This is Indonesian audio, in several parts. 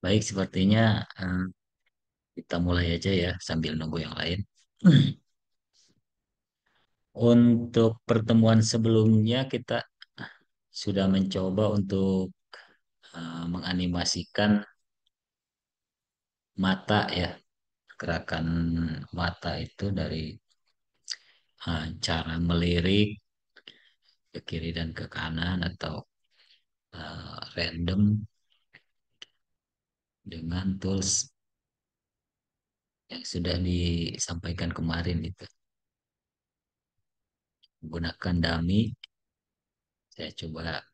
Baik, sepertinya kita mulai aja ya sambil nunggu yang lain. Untuk pertemuan sebelumnya kita sudah mencoba untuk menganimasikan mata ya, gerakan mata itu dari cara melirik ke kiri dan ke kanan atau random dengan tools yang sudah disampaikan kemarin itu. Menggunakan dummy, saya coba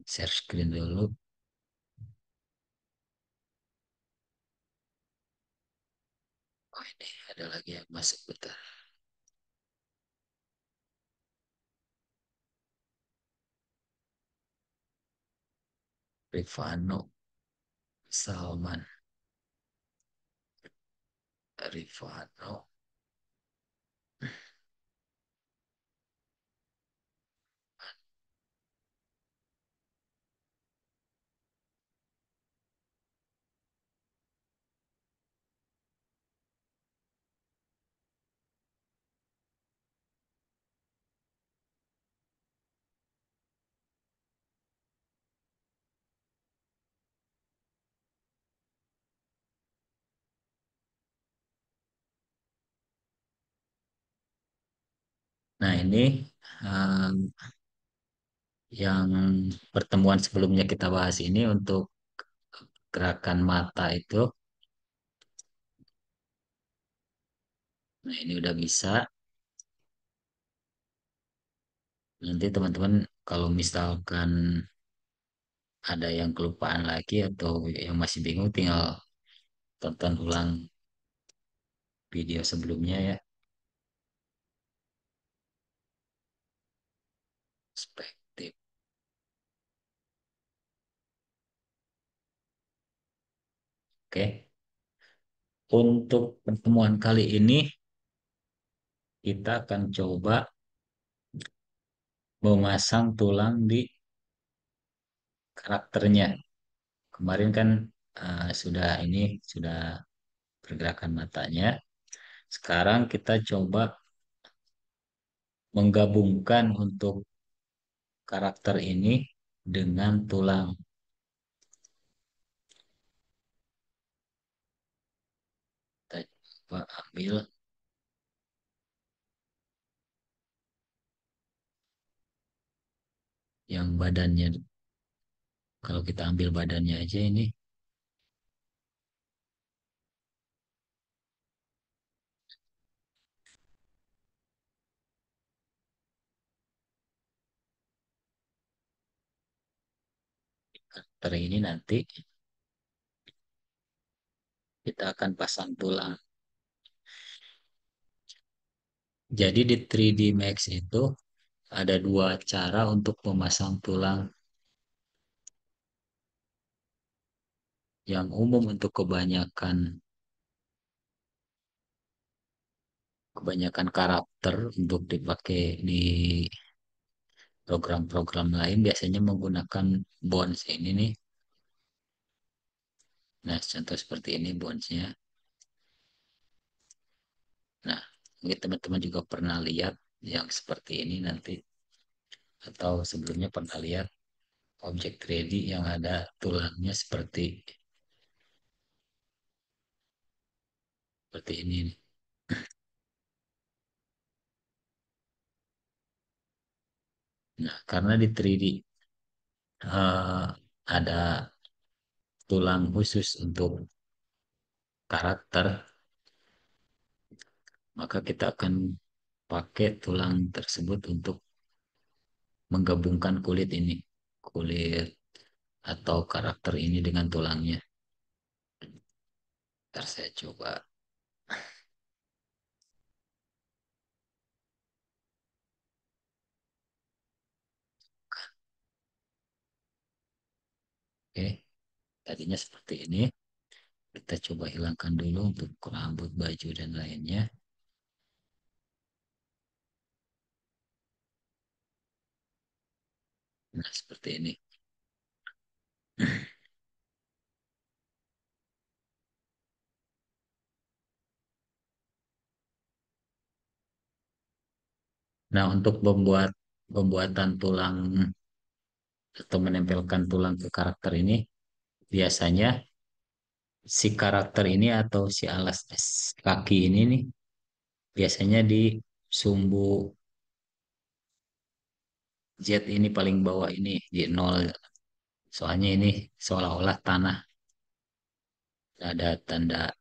share screen dulu. Oh ini ada lagi yang masuk betul. Rifano Salman. Rifano. Nah ini um, yang pertemuan sebelumnya kita bahas ini untuk gerakan mata itu. Nah ini udah bisa. Nanti teman-teman kalau misalkan ada yang kelupaan lagi atau yang masih bingung tinggal tonton ulang video sebelumnya ya. Perspektif. Oke. Untuk pertemuan kali ini kita akan coba memasang tulang di karakternya. Kemarin kan sudah pergerakan matanya. Sekarang kita coba menggabungkan untuk karakter ini dengan tulang. Kita coba ambil yang badannya. Kalau kita ambil badannya aja ini, karakter ini nanti kita akan pasang tulang. Jadi di 3D Max itu ada dua cara untuk memasang tulang. Yang umum untuk kebanyakan karakter untuk dipakai di program-program lain biasanya menggunakan bonds ini nih. Nah, contoh seperti ini bondsnya. Nah, mungkin teman-teman juga pernah lihat yang seperti ini nanti atau sebelumnya pernah lihat objek 3D yang ada tulangnya seperti ini nih. Nah, karena di 3D ada tulang khusus untuk karakter, maka kita akan pakai tulang tersebut untuk menggabungkan kulit ini, kulit atau karakter ini dengan tulangnya. Ntar saya coba. Oke, tadinya seperti ini. Kita coba hilangkan dulu untuk rambut, baju, dan lainnya. Nah, seperti ini. Nah, untuk pembuatan tulang atau menempelkan tulang ke karakter ini, biasanya si karakter ini atau si alas kaki ini nih, biasanya di sumbu Z ini paling bawah ini di nol. Soalnya ini seolah-olah tanah. Ada tanda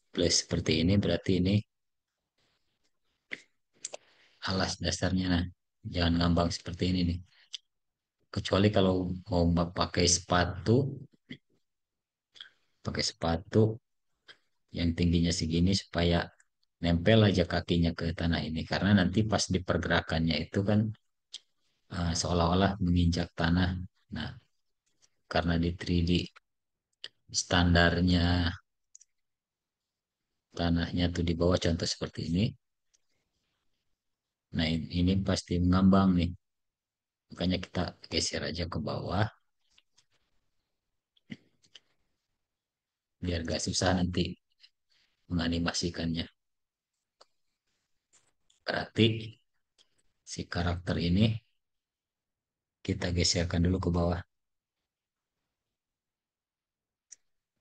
plus seperti ini, berarti ini alas dasarnya. Nah, jangan ngambang seperti ini nih. Kecuali kalau mau pakai sepatu yang tingginya segini supaya nempel aja kakinya ke tanah ini. Karena nanti pas di pergerakannya itu kan seolah-olah menginjak tanah. Nah, karena di 3D standarnya tanahnya tuh di bawah contoh seperti ini. Nah, ini pasti mengambang nih. Makanya kita geser aja ke bawah biar gak susah nanti menganimasikannya. Berarti si karakter ini kita geserkan dulu ke bawah.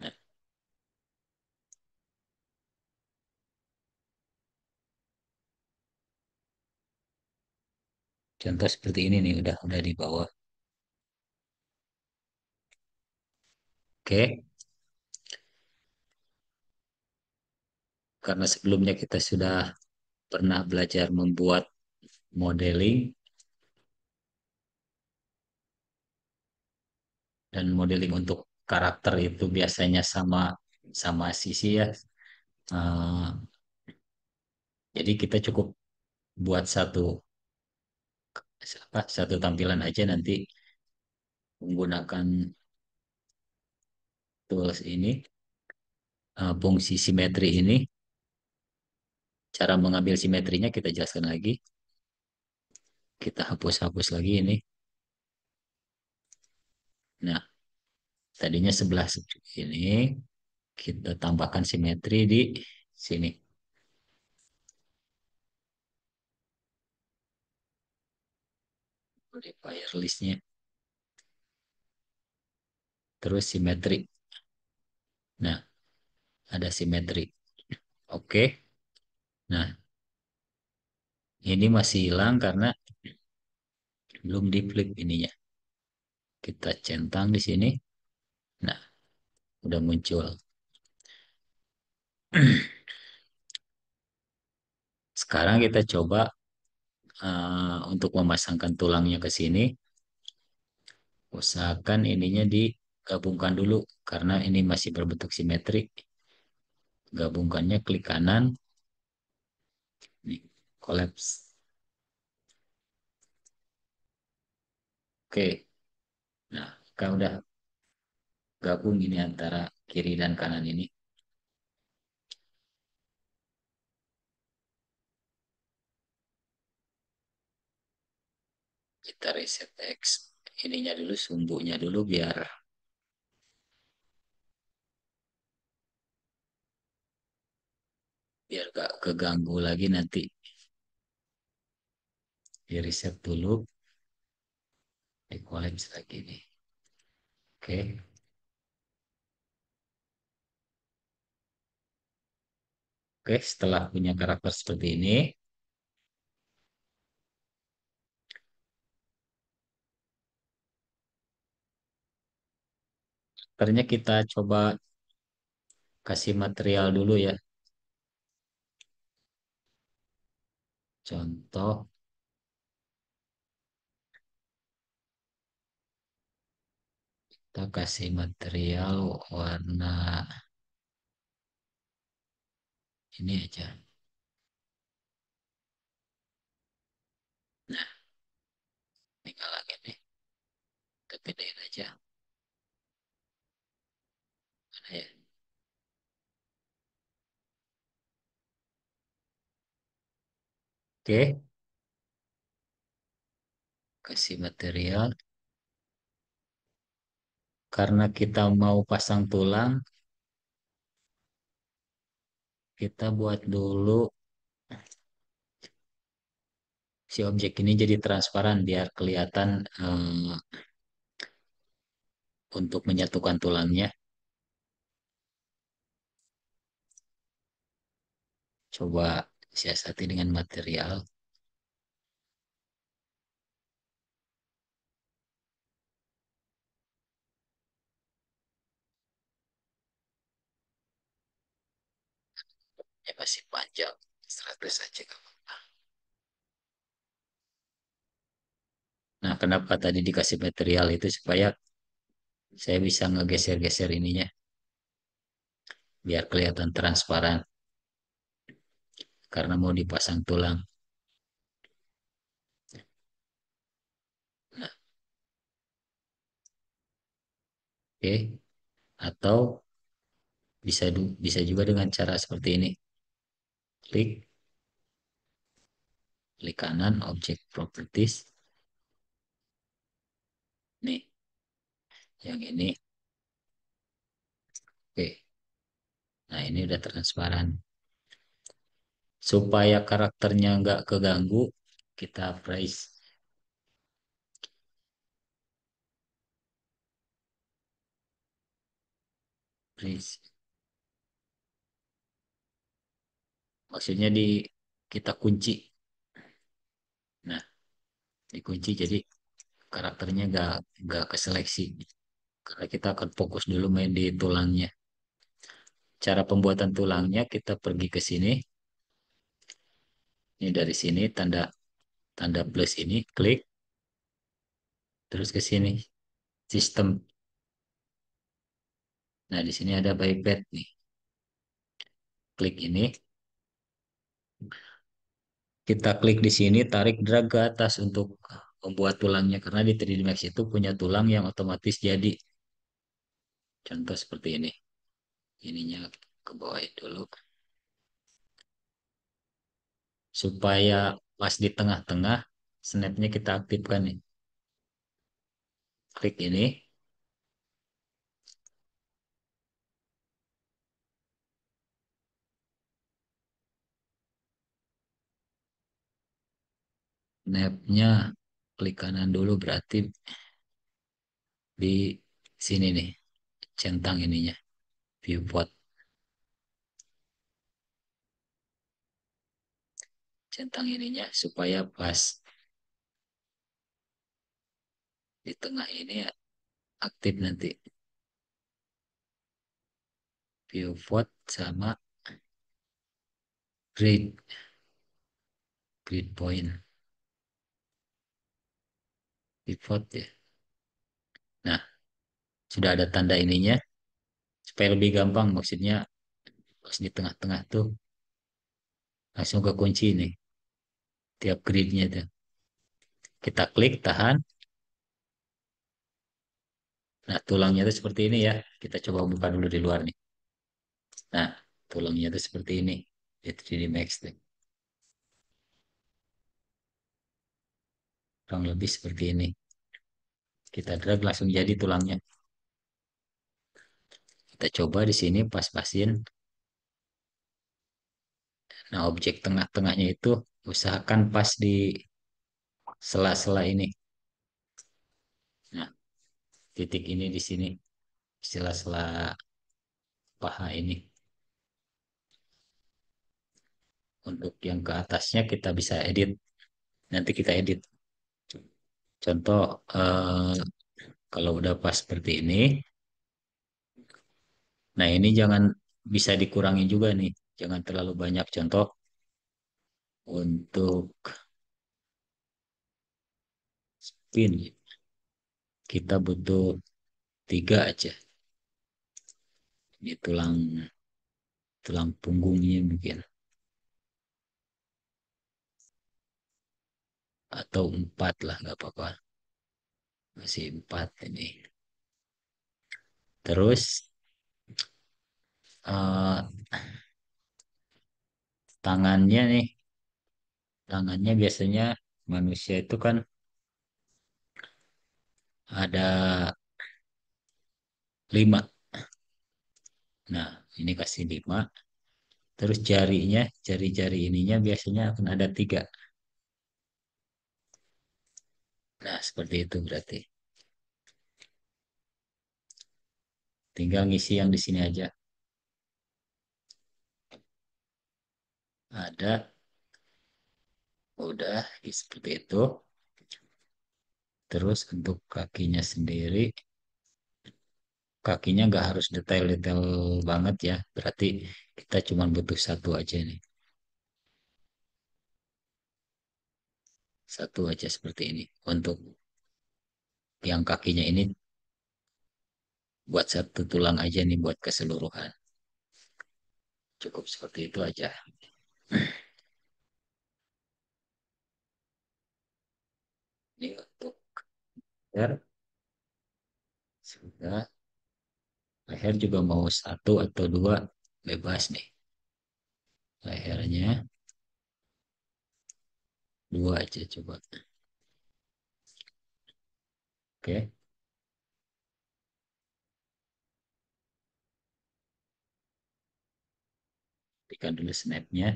Nah, contoh seperti ini nih udah di bawah. Oke, karena sebelumnya kita sudah pernah belajar membuat modeling dan modeling untuk karakter itu biasanya sama sama sisi ya. Eh, jadi kita cukup buat satu tampilan aja nanti menggunakan tools ini, fungsi simetri ini. Cara mengambil simetrinya kita jelaskan lagi. Kita hapus-hapus lagi ini. Nah, tadinya sebelah ini kita tambahkan simetri di sini. Modifier listnya. Terus simetri. Nah, ada simetri. Oke. Nah, ini masih hilang karena belum di flip ininya. Kita centang di sini. Nah, udah muncul. Sekarang kita coba untuk memasangkan tulangnya ke sini. Usahakan ininya digabungkan dulu karena ini masih berbentuk simetrik. Gabungkannya klik kanan, nih, collapse. Oke, nah kalau udah gabung ini antara kiri dan kanan ini, kita reset X. Ininya dulu, sumbunya dulu biar gak keganggu lagi nanti. Di reset dulu, di collapse lagi nih. Oke, oke. Setelah punya karakter seperti ini, ternyata kita coba kasih material dulu ya. Contoh, kita kasih material warna ini aja. Nah, tinggal lagi nih. Kita bedain aja. Mana ya? Oke, kasih material. Karena kita mau pasang tulang, kita buat dulu si objek ini jadi transparan biar kelihatan untuk menyatukan tulangnya. Coba siasati dengan material. Ya pasti panjang. 100 saja. Nah, kenapa tadi dikasih material itu supaya saya bisa ngegeser-geser ininya biar kelihatan transparan karena mau dipasang tulang. Nah, oke. Atau bisa juga dengan cara seperti ini. Klik, klik kanan, object properties. Nih, yang ini. Oke. Nah, ini udah transparan. Supaya karakternya nggak keganggu, kita price, price. Maksudnya kita kunci. Nah, dikunci jadi karakternya nggak keseleksi. Karena kita akan fokus dulu main di tulangnya. Cara pembuatan tulangnya kita pergi ke sini. Ini dari sini tanda tanda plus ini klik terus ke sini sistem. Nah, di sini ada by bed nih. Klik ini. Kita klik di sini, tarik drag ke atas untuk membuat tulangnya karena di 3D Max itu punya tulang yang otomatis jadi. Contoh seperti ini. Ininya ke bawah dulu supaya pas di tengah-tengah snapnya kita aktifkan nih. Klik ini. Snapnya klik kanan dulu berarti di sini nih centang ininya viewport centang ininya supaya pas di tengah ini ya, aktif nanti viewport sama grid point viewport ya. Nah, sudah ada tanda ininya supaya lebih gampang maksudnya pas di tengah-tengah tuh langsung ke kunci nih tiap gridnya tuh kita klik tahan. Nah, tulangnya tuh seperti ini ya, kita coba buka dulu di luar nih. Nah, tulangnya tuh seperti ini di 3D Max tuh kurang lebih seperti ini. Kita drag langsung jadi tulangnya. Kita coba di sini pas-pasin. Nah, objek tengah-tengahnya itu usahakan pas di sela-sela ini. Nah, titik ini di sini, sela-sela paha ini. Untuk yang ke atasnya kita bisa edit. Nanti kita edit. Contoh, kalau udah pas seperti ini, nah ini jangan bisa dikurangi juga nih. Jangan terlalu banyak. Contoh, untuk spin, kita butuh 3 aja. Di tulang tulang punggungnya mungkin. Atau 4 lah, nggak apa-apa. Masih 4 ini. Terus eh, tangannya nih, tangannya biasanya manusia itu kan ada 5. Nah, ini kasih 5. Terus jari-jari ininya biasanya akan ada 3. Nah, seperti itu berarti. Tinggal ngisi yang di sini aja. Ada, udah seperti itu. Terus untuk kakinya sendiri, kakinya nggak harus detail-detail banget ya. Berarti kita cuma butuh satu aja nih. Satu aja seperti ini. Untuk yang kakinya ini buat satu tulang aja nih buat keseluruhan. Cukup seperti itu aja. Ini untuk leher sudah. Leher juga mau satu atau dua bebas nih. Lehernya dua aja coba. Oke, tekan dulu snapnya.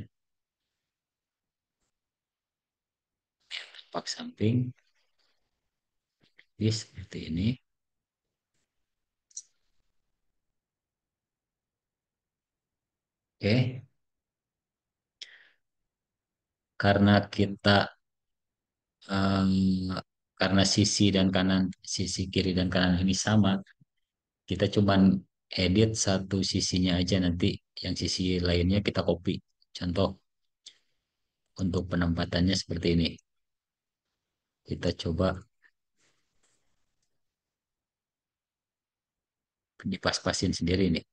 Pak samping. Jadi seperti ini. Oke, karena kita em, karena sisi kiri dan kanan ini sama, kita cuman edit satu sisinya aja nanti, yang sisi lainnya kita copy. Contoh untuk penempatannya seperti ini. Kita coba dipas-pasin sendiri nih.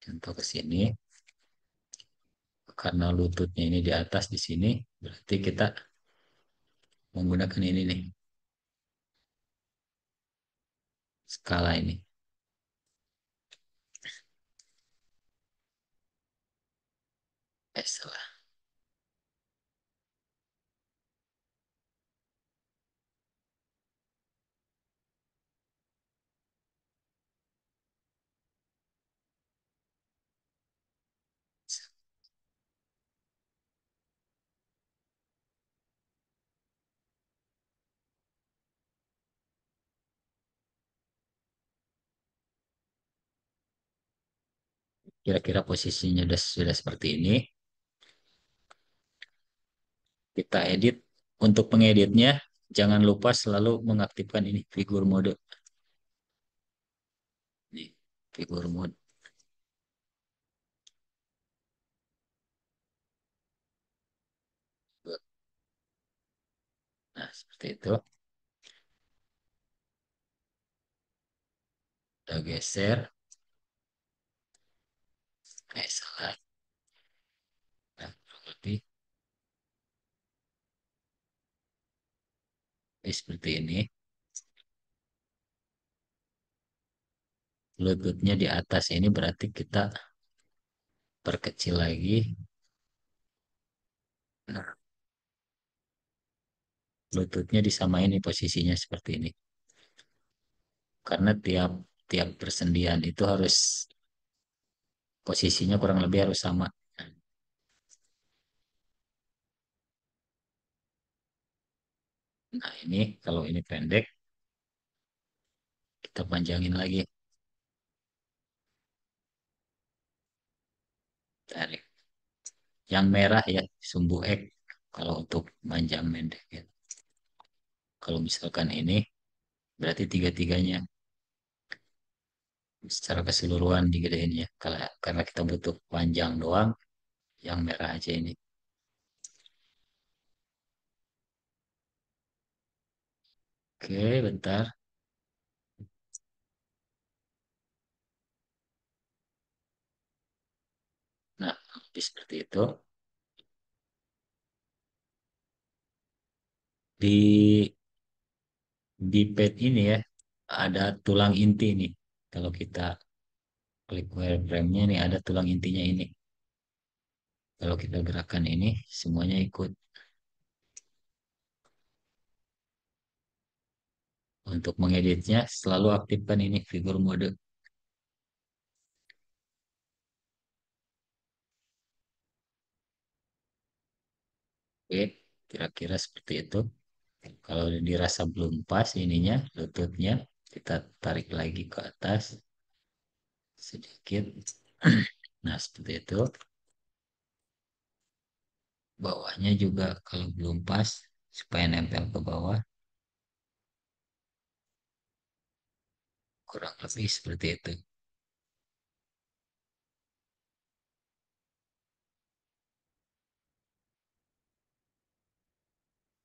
Contoh ke sini, karena lututnya ini di atas di sini, berarti kita menggunakan ini nih, skala ini. Salah. Kira-kira posisinya sudah seperti ini. Kita edit. Untuk pengeditnya, jangan lupa selalu mengaktifkan ini figur mode. Nih, figur mode. Nah, seperti itu. Kita geser. Salah. Nah, berarti seperti ini. Lututnya di atas ini berarti kita perkecil lagi. Nah, lututnya disamain nih posisinya seperti ini. Karena tiap tiap persendian itu harus posisinya kurang lebih harus sama. Nah, ini kalau ini pendek, kita panjangin lagi. Tarik. Yang merah ya, sumbu X. Kalau untuk panjang pendek ya. Kalau misalkan ini, berarti tiga-tiganya secara keseluruhan digedein ya. Karena kita butuh panjang doang, yang merah aja ini. Oke, bentar. Nah, lebih seperti itu. Di pad ini ya, ada tulang inti nih. Kalau kita klik wireframe-nya nih, ada tulang intinya ini. Kalau kita gerakan ini, semuanya ikut. Untuk mengeditnya, selalu aktifkan ini figur mode. Oke, kira-kira seperti itu. Kalau dirasa belum pas ininya, lututnya, kita tarik lagi ke atas sedikit. Nah, seperti itu. Bawahnya juga kalau belum pas, supaya nempel ke bawah, kurang lebih seperti itu.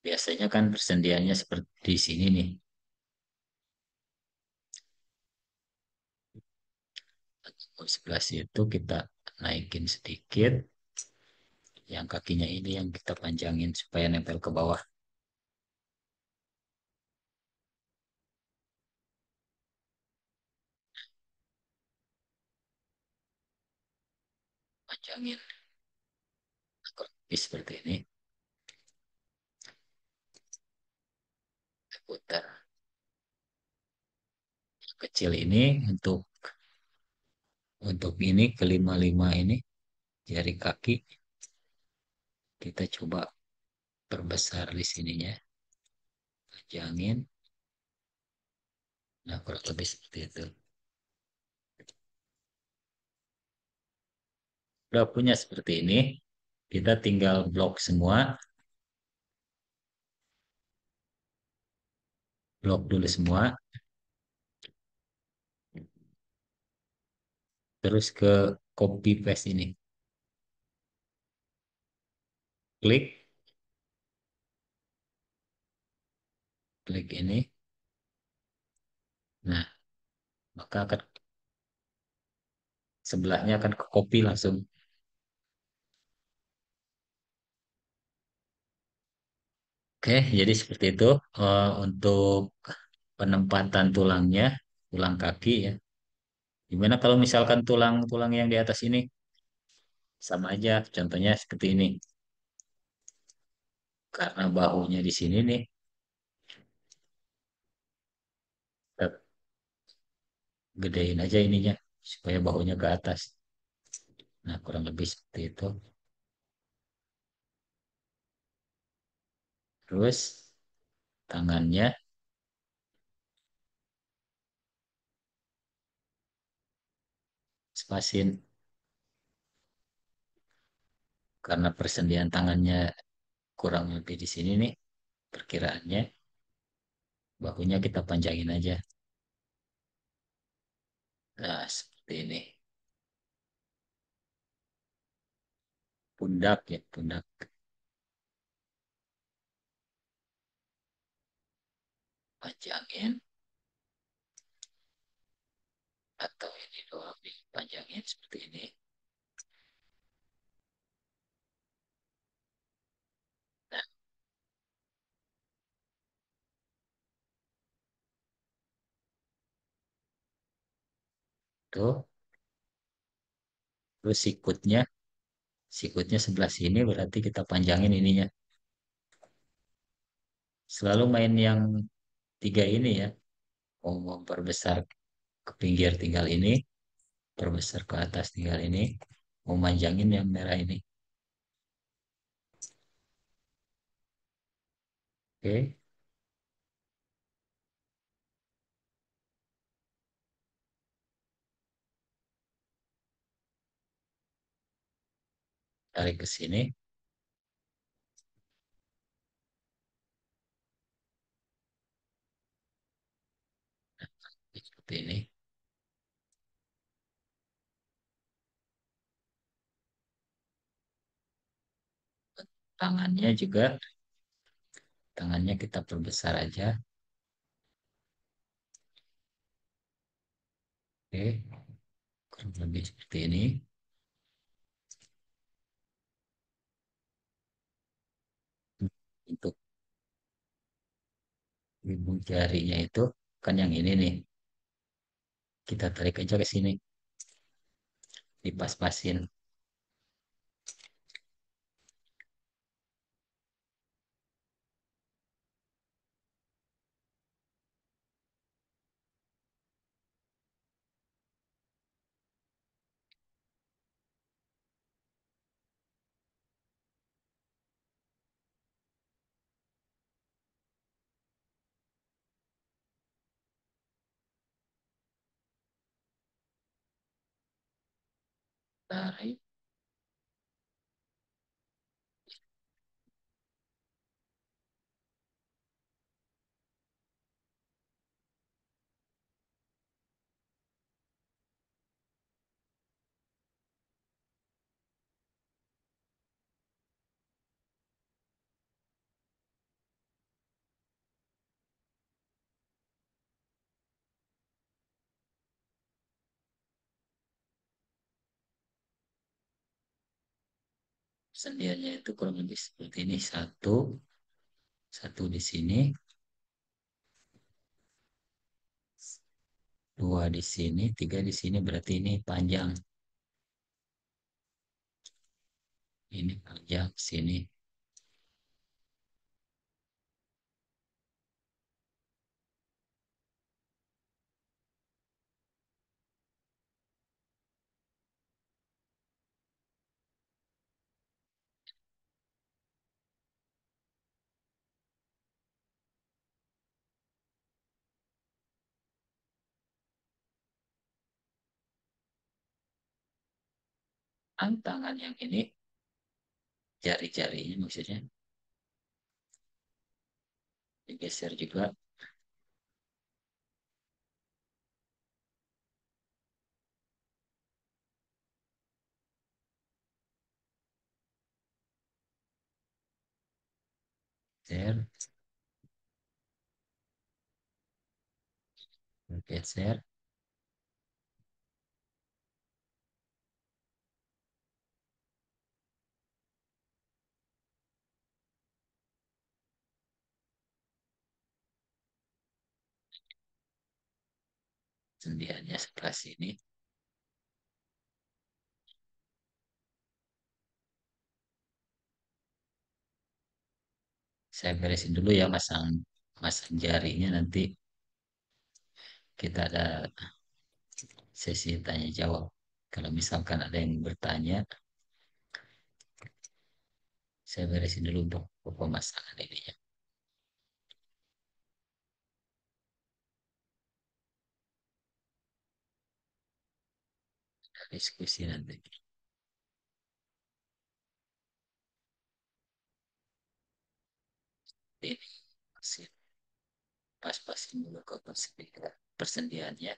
Biasanya kan persendiannya seperti di sini nih. Sebelah situ kita naikin sedikit. Yang kakinya ini yang kita panjangin supaya nempel ke bawah. Panjangin kurang lebih seperti ini. Kita putar. Kecil ini untuk ini kelima-lima ini jari kaki kita coba perbesar di sininya. Panjangin. Nah, kurang lebih seperti itu. Udah punya seperti ini. Kita tinggal blok semua. Blok dulu semua. Terus ke copy paste ini. Klik. Klik ini. Nah, maka akan sebelahnya akan ke copy langsung. Oke, jadi seperti itu untuk penempatan tulangnya, tulang kaki ya. Gimana kalau misalkan tulang-tulang yang di atas ini sama aja, contohnya seperti ini. Karena bahunya di sini nih, kita gedein aja ininya supaya bahunya ke atas. Nah, kurang lebih seperti itu. Terus tangannya spasin karena persendian tangannya kurang lebih di sini nih perkiraannya. Bahunya kita panjangin aja. Nah, seperti ini. Pundak ya, pundak panjangin atau ini doang dipanjangin seperti ini. Nah, tuh. Terus sikutnya sebelah sini berarti kita panjangin ininya. Selalu main yang tiga ini ya. Mau memperbesar ke pinggir tinggal ini, perbesar ke atas tinggal ini, mau manjangin yang merah ini. Oke, tarik ke sini, seperti ini. Tangannya juga, tangannya kita perbesar aja. Oke, kurang lebih seperti ini. Untuk ujung jarinya itu kan yang ini nih. Kita tarik aja ke sini, dipas-pasin. tarik. Sendiannya itu kurang lebih seperti ini. Satu, satu di sini, dua di sini, tiga di sini. Berarti ini panjang. Ini panjang sini. Tangan yang ini, jari-jarinya maksudnya digeser juga. Geser, geser. Sendiannya sebelah sini. Saya beresin dulu ya masang masang jarinya, nanti kita ada sesi tanya jawab. Kalau misalkan ada yang bertanya, saya beresin dulu untuk pemasangan ini ya. Diskusi nanti. Ini masih pas-pasin dulu ke persendiannya.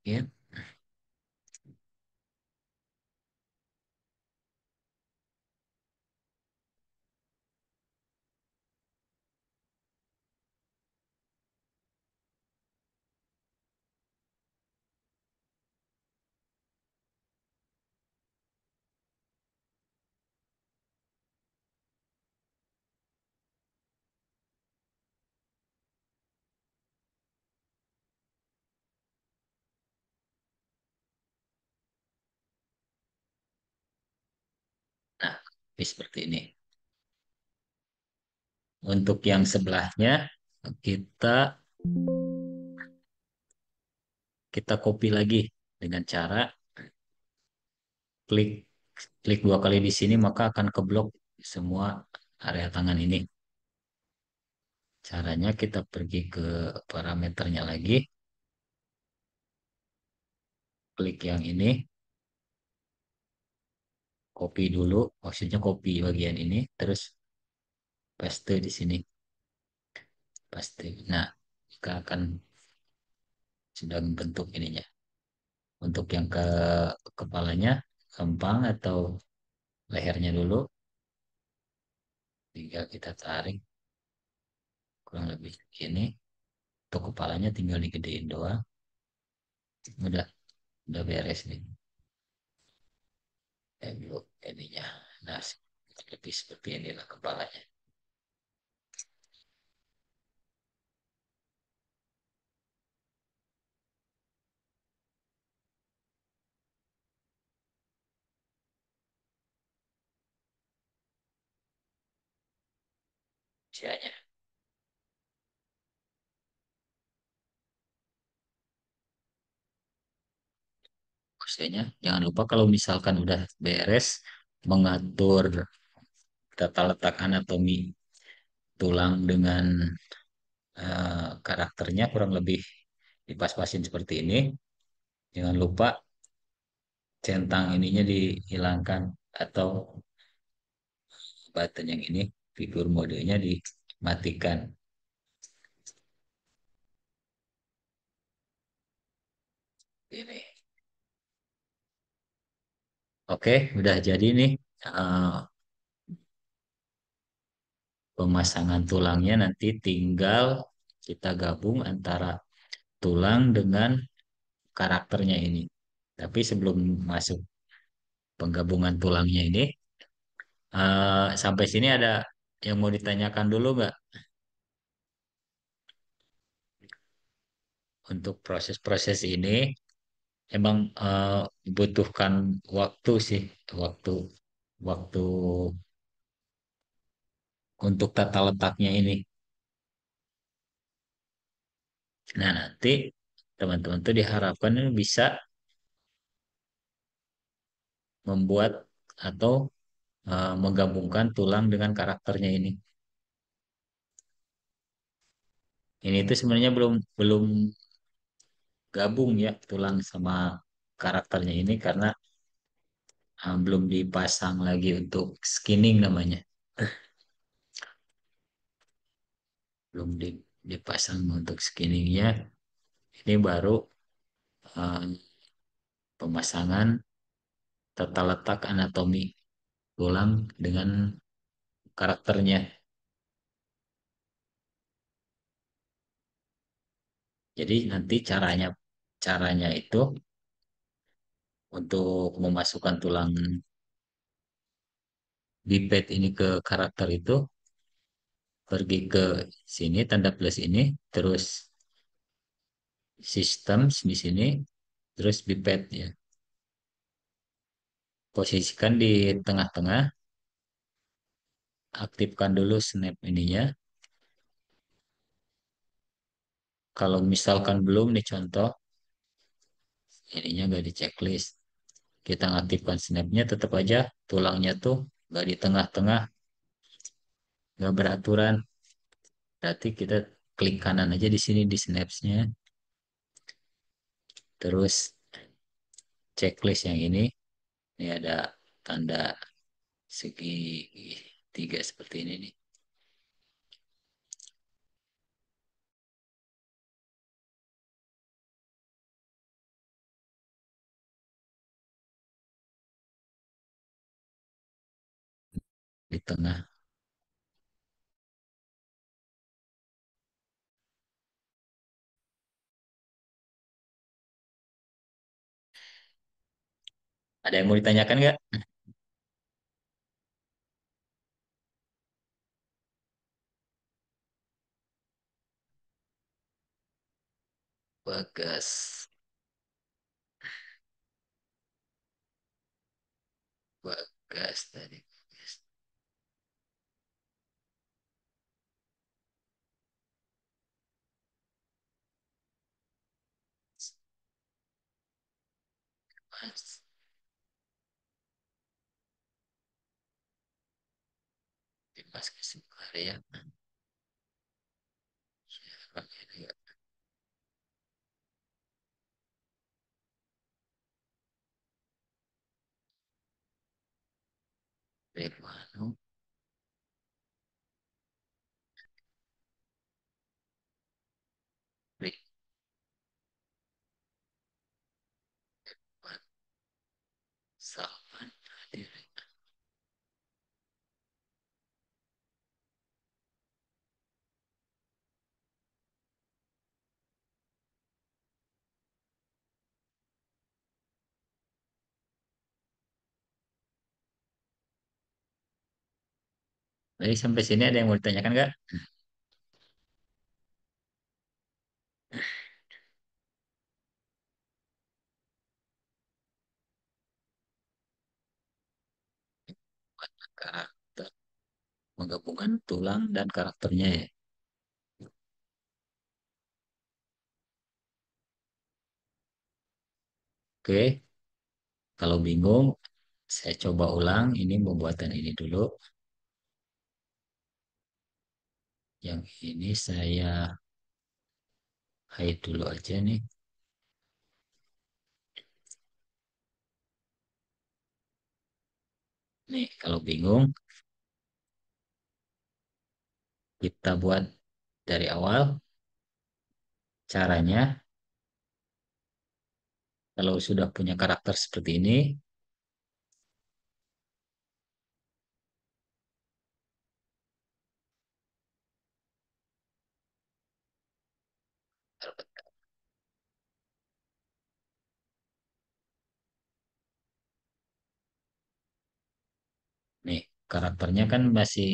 Ya. Nah, ini seperti ini. Untuk yang sebelahnya kita kita copy lagi dengan cara klik klik dua kali di sini, maka akan keblok semua area tangan ini. Caranya kita pergi ke parameternya lagi, klik yang ini, copy dulu, maksudnya copy bagian ini, terus paste di sini, paste. Nah, kita akan sudah membentuk ininya. Untuk yang ke kepalanya, gampang atau lehernya dulu, tinggal kita tarik kurang lebih gini. Untuk kepalanya tinggal digedein doang. Udah, udah beres nih. Bu, ininya. Nah, lebih seperti inilah kepalanya. Usianya. Usianya. Jangan lupa kalau misalkan udah beres mengatur tata letak anatomi tulang dengan karakternya kurang lebih dipas-pasin seperti ini. Jangan lupa centang ininya dihilangkan atau button yang ini figur modenya dimatikan. Ini. Oke, udah jadi nih eh, pemasangan tulangnya nanti tinggal kita gabung antara tulang dengan karakternya ini. Tapi sebelum masuk penggabungan tulangnya ini, sampai sini ada yang mau ditanyakan dulu nggak untuk proses-proses ini? Emang butuhkan waktu sih, waktu waktu untuk tata letaknya ini. Nah, nanti teman-teman tuh diharapkan ini bisa membuat atau menggabungkan tulang dengan karakternya ini. Ini tuh sebenarnya belum belum gabung ya tulang sama karakternya ini karena belum dipasang lagi untuk skinning namanya. Belum dipasang untuk skinningnya. Ini baru eh, pemasangan tata letak anatomi tulang dengan karakternya. Jadi nanti caranya caranya itu untuk memasukkan tulang biped ini ke karakter itu pergi ke sini tanda plus ini terus systems di sini terus biped ya. Posisikan di tengah-tengah, aktifkan dulu snap ininya. Kalau misalkan belum nih contoh, ininya nggak di checklist. Kita ngaktifkan snapnya tetap aja tulangnya tuh nggak di tengah-tengah, nggak beraturan. Berarti kita klik kanan aja di sini di snapsnya. Terus checklist yang ini ada tanda segi tiga seperti ini nih. Di tengah. Ada yang mau ditanyakan nggak? Bagas, bagas tadi. Bagas. Mas, Dimas Kesukarya. Siapa ini nggak? Rifano, Rifan, Salman, Hadir. Jadi sampai sini ada yang mau ditanyakan nggak? Karakter, menggabungkan tulang dan karakternya ya. Oke, kalau bingung, saya coba ulang. Ini pembuatan ini dulu. Yang ini saya hide dulu aja nih. Nih, kalau bingung, kita buat dari awal. Caranya, kalau sudah punya karakter seperti ini, nih karakternya kan masih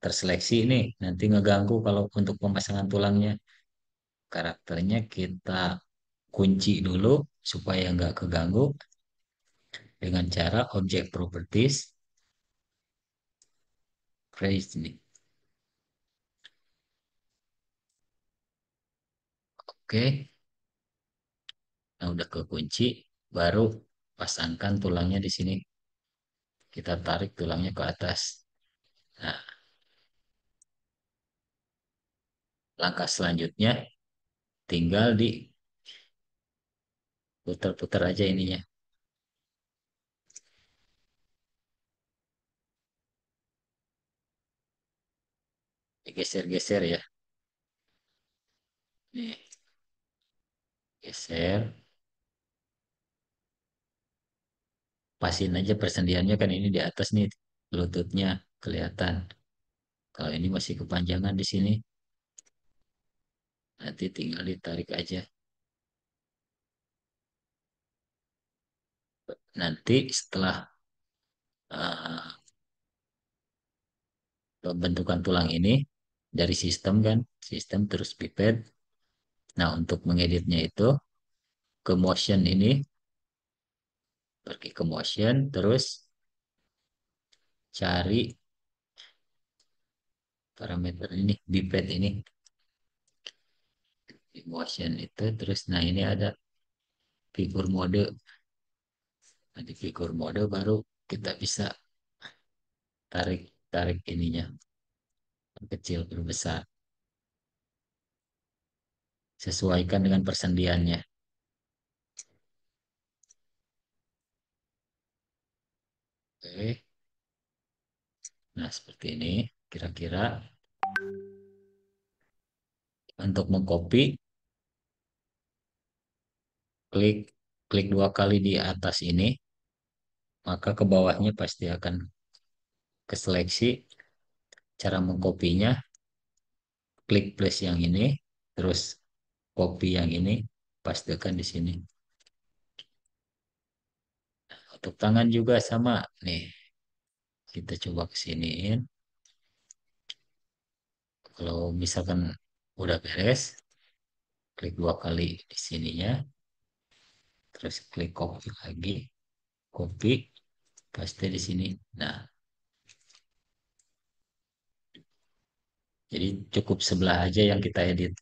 terseleksi nih. Nanti ngeganggu kalau untuk pemasangan tulangnya. Karakternya kita kunci dulu supaya nggak keganggu dengan cara object properties phrase nih. Oke, nah udah kekunci, baru pasangkan tulangnya di sini. Kita tarik tulangnya ke atas. Nah, langkah selanjutnya tinggal diputar-putar aja ininya. Digeser-geser ya. Nih, geser. Pasin aja persendiannya kan ini di atas nih. Lututnya kelihatan. Kalau ini masih kepanjangan di sini, nanti tinggal ditarik aja. Nanti setelah uh, pembentukan tulang ini dari sistem kan, sistem terus pipet. Nah, untuk mengeditnya itu ke motion ini, pergi ke motion, terus cari parameter ini, biped ini, di motion itu, terus nah ini ada figur mode. Nah, di figur mode baru kita bisa tarik tarik ininya, kecil berbesar, sesuaikan dengan persendiannya. Oke, nah seperti ini kira-kira. Untuk mengcopy, klik klik dua kali di atas ini, maka ke bawahnya pasti akan keseleksi. Cara mengkopinya, klik plus yang ini, terus copy yang ini, pastekan di sini. Untuk tangan juga sama. Nih, kita coba kesiniin. Kalau misalkan udah beres, klik dua kali di sininya, terus klik copy lagi, copy, paste di sini. Nah, jadi cukup sebelah aja yang kita edit,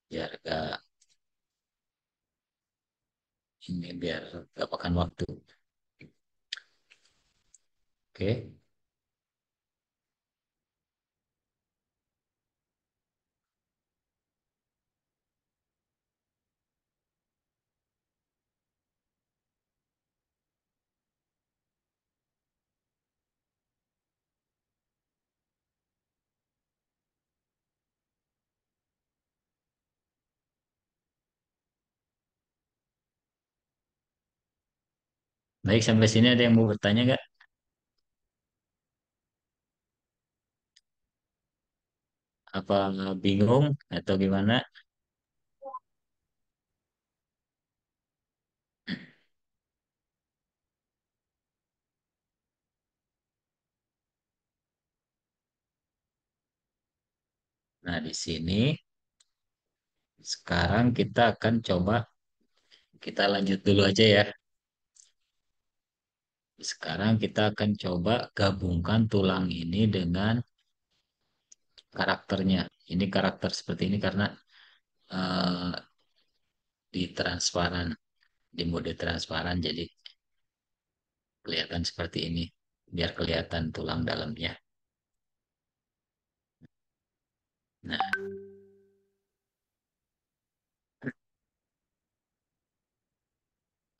biar gak ini biar gak makan waktu. Oke. Baik, sampai sini ada yang mau bertanya nggak? Apa bingung atau gimana? Nah, di sini sekarang kita akan coba, kita lanjut dulu aja ya. Sekarang kita akan coba gabungkan tulang ini dengan karakternya. Ini karakter seperti ini karena eh, di transparan, di mode transparan, jadi kelihatan seperti ini. Biar kelihatan tulang dalamnya. Nah,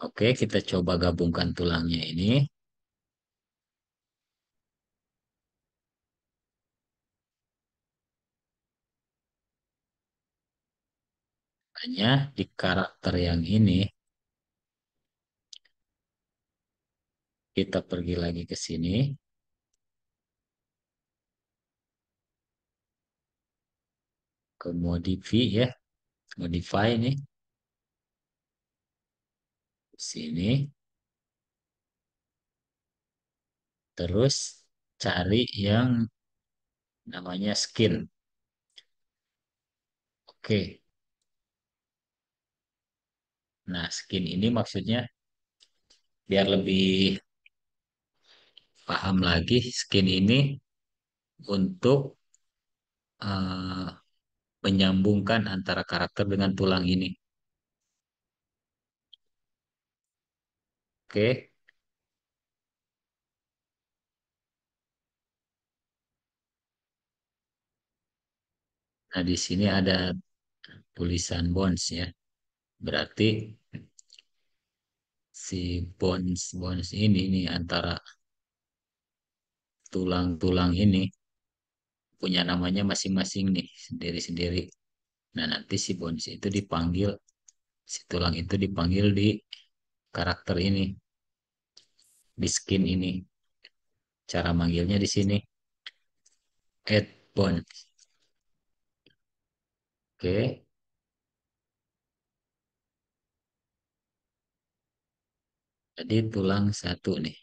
oke, kita coba gabungkan tulangnya ini. Hanya di karakter yang ini, kita pergi lagi ke sini, ke modify ya, modify ini, sini, terus cari yang namanya skin. Oke, nah skin ini maksudnya biar lebih paham lagi, skin ini untuk eh, menyambungkan antara karakter dengan tulang ini. Oke, nah di sini ada tulisan bones ya. Berarti si bones bones ini nih antara tulang-tulang ini punya namanya masing-masing nih sendiri-sendiri. Nah, nanti si bones itu dipanggil, si tulang itu dipanggil di karakter ini, di skin ini. Cara manggilnya di sini add bones. Oke, jadi tulang satu nih.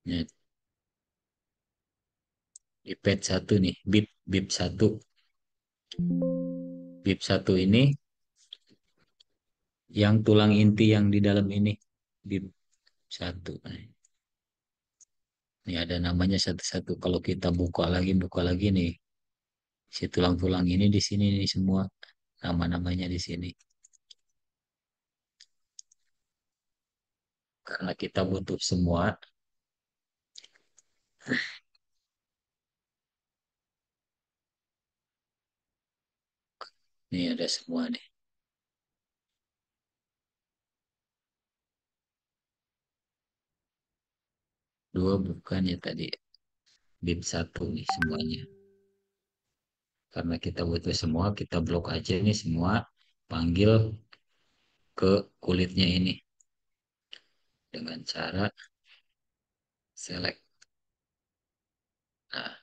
Nah, di pad satu nih, bib bib satu. Bib satu ini yang tulang inti yang di dalam ini, bib satu. Ini ada namanya satu-satu. Kalau kita buka lagi nih, si tulang-tulang ini di sini nih semua nama-namanya di sini. Karena kita butuh semua, nih ada semua nih. Dua bukan ya tadi, bib satu nih semuanya. Karena kita butuh semua, kita blok aja nih semua, panggil ke kulitnya ini dengan cara select. Nah,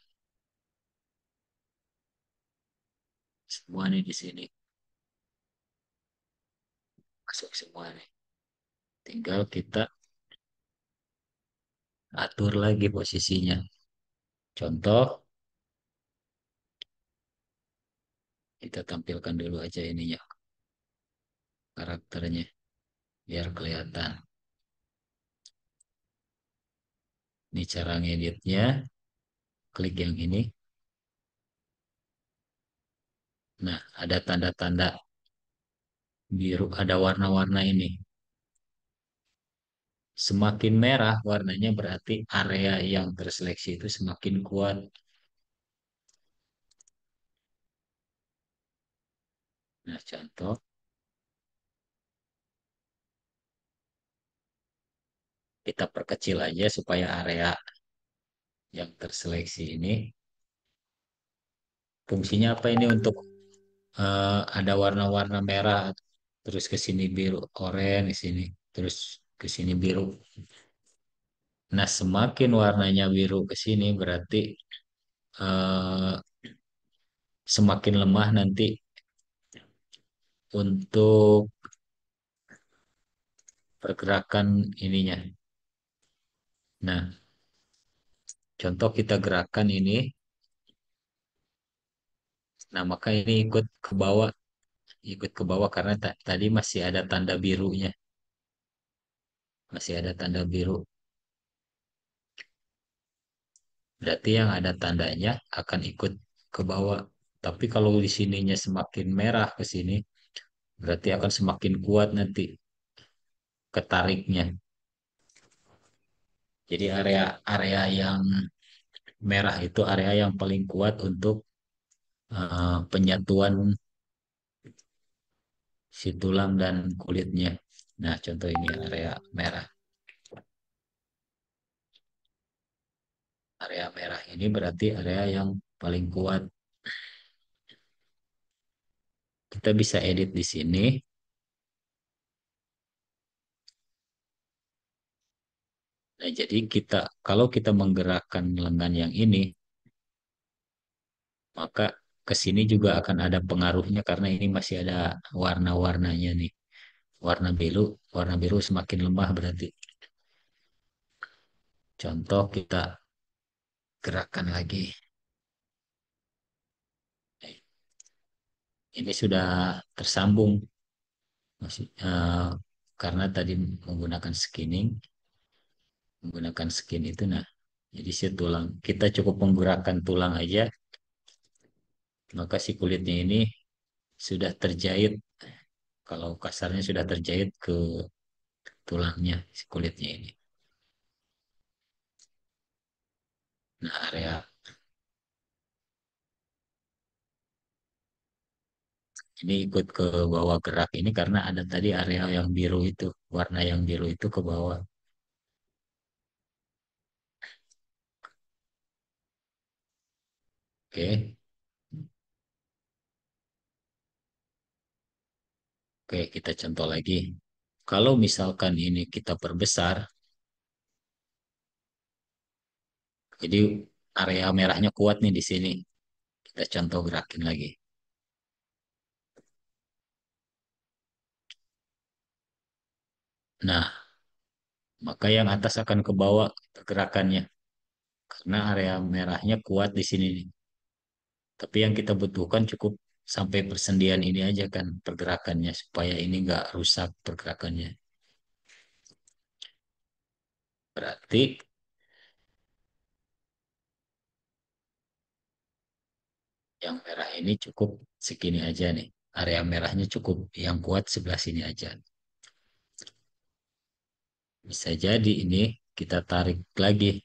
semua nih di sini masuk semua nih. Tinggal kita atur lagi posisinya. Contoh, kita tampilkan dulu aja ininya, karakternya, biar kelihatan. Ini cara ngeditnya, klik yang ini. Nah, ada tanda-tanda biru, ada warna-warna ini. Semakin merah warnanya berarti area yang terseleksi itu semakin kuat. Nah, contoh, kita perkecil aja supaya area yang terseleksi ini. Fungsinya apa ini untuk ada warna-warna merah, terus ke sini biru, oranye di sini, terus ke sini biru. Nah, semakin warnanya biru ke sini berarti eh, semakin lemah nanti untuk pergerakan ininya. Nah, contoh kita gerakan ini, Nah, maka ini ikut ke bawah karena tadi masih ada tanda birunya, masih ada tanda biru. Berarti yang ada tandanya akan ikut ke bawah. Tapi kalau di sininya semakin merah ke sini, berarti akan semakin kuat nanti ketariknya. Jadi area yang merah itu area yang paling kuat untuk penyatuan si tulang dan kulitnya. Nah, contoh ini area merah. Area merah ini berarti area yang paling kuat. Kita bisa edit di sini. Nah, jadi kalau kita menggerakkan lengan yang ini, maka ke sini juga akan ada pengaruhnya karena ini masih ada warna-warnanya nih. Warna biru, warna biru semakin lemah berarti. Contoh kita gerakan lagi. Ini sudah tersambung masih karena tadi menggunakan skin itu. Nah, jadi si tulang kita cukup menggerakkan tulang aja, maka si kulitnya ini sudah terjahit. Kalau kasarnya sudah terjahit ke tulangnya si kulitnya ini. Nah, area ini ikut ke bawah gerak ini karena ada tadi area yang biru itu, warna yang biru itu ke bawah. Oke, oke kita contoh lagi. Kalau misalkan ini kita perbesar, jadi area merahnya kuat nih di sini. Kita contoh gerakin lagi. Nah, maka yang atas akan ke bawah gerakannya karena area merahnya kuat di sini nih. Tapi yang kita butuhkan cukup sampai persendian ini aja kan pergerakannya supaya ini nggak rusak pergerakannya. Berarti yang merah ini cukup segini aja nih. Area merahnya cukup yang kuat sebelah sini aja. Bisa jadi ini kita tarik lagi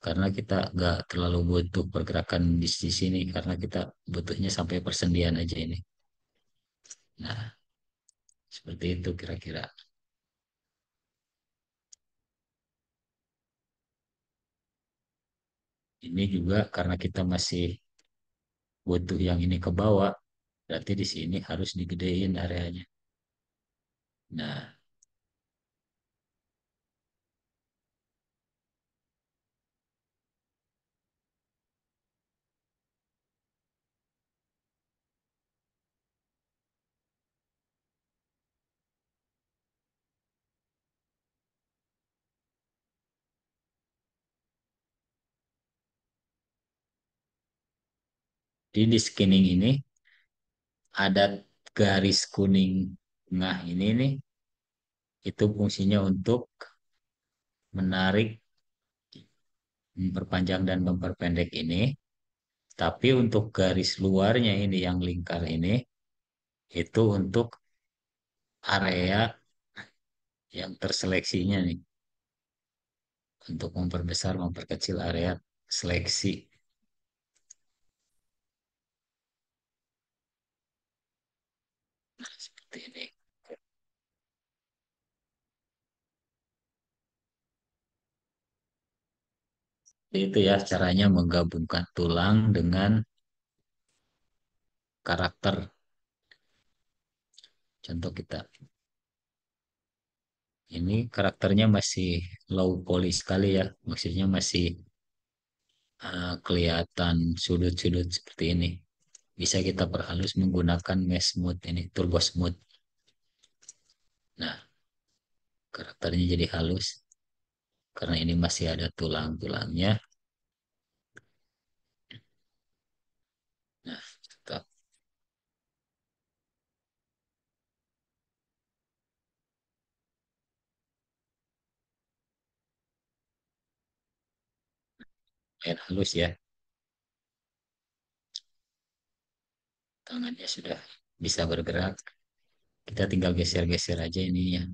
karena kita nggak terlalu butuh pergerakan di sini karena kita butuhnya sampai persendian aja ini. Nah, seperti itu kira-kira. Ini juga karena kita masih butuh yang ini ke bawah, berarti di sini harus digedein areanya. Nah, di scanning ini ada garis kuning tengah ini nih, itu fungsinya untuk menarik, memperpanjang dan memperpendek ini. Tapi untuk garis luarnya ini yang lingkar ini, itu untuk area yang terseleksinya nih, untuk memperbesar, memperkecil area seleksi. Nah, seperti ini. Itu ya caranya menggabungkan tulang dengan karakter. Contoh kita, ini karakternya masih low poly sekali ya, maksudnya masih kelihatan sudut-sudut seperti ini. Bisa kita perhalus menggunakan mesh smooth ini, turbo smooth. Nah, karakternya jadi halus karena ini masih ada tulang-tulangnya. Nah, lumayan halus ya. Tangannya sudah bisa bergerak. Kita tinggal geser-geser aja ininya.